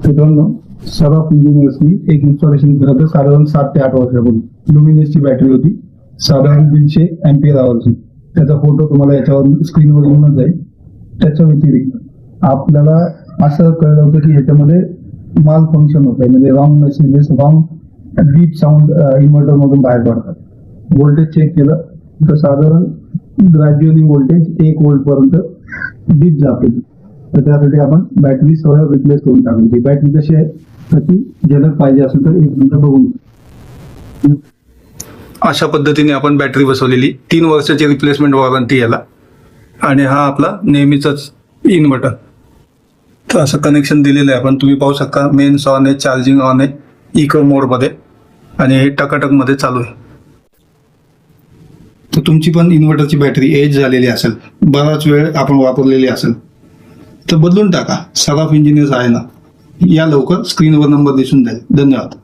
मित्रांनो, सराफ इंजिनियर्सनी एक इन्स्टॉलेशन केलं होतं साधारण 7 ते 8 वर्षापूर्वी. लुमिनसची बॅटरी होती, साधारण 150 अँपिअर आवरची. त्याचा फोटो तुम्हाला याच्यावर स्क्रीनवर येऊनच जाईल. त्याच्या व्यतिरिक्त आपल्याला असं कळलं होतं की ह्याच्यामध्ये माल फंक्शन होत आहे, म्हणजे wrong messages, wrong deep sound inverter मधून बाहेर पडतात. व्होल्टेज चेक केलं तर साधारण ग्रॅज्युअली व्होल्टेज 1 व्होल्ट पर्यंत डीप जाते. तर त्यासाठी आपण बॅटरी सरळ रिप्लेस करून टाकली. बॅटरी कशी आहे तर ती जलद पाहिजे असेल तर 1 मिनिट बघून. अशा पद्धतीने आपण बॅटरी बसवलेली 3 वर्षाची रिप्लेसमेंट वॉरंटी याला. आणि हा आपला नेहमीचाच इन्व्हर्टर. तर असं कनेक्शन दिलेलं आहे आपण, तुम्ही पाहू शकता. मेन्स ऑन आहे, चार्जिंग ऑन आहे इको मोडमध्ये, आणि हे टकाटकमध्ये चालू आहे. तर तुमची पण इन्व्हर्टरची बॅटरी एज झालेली असेल, बराच वेळ आपण वापरलेली असेल, तर बदलून टाका. सराफ इंजिनियर्स आहे ना, या लवकर. स्क्रीनवर नंबर दिसून जाईल. धन्यवाद.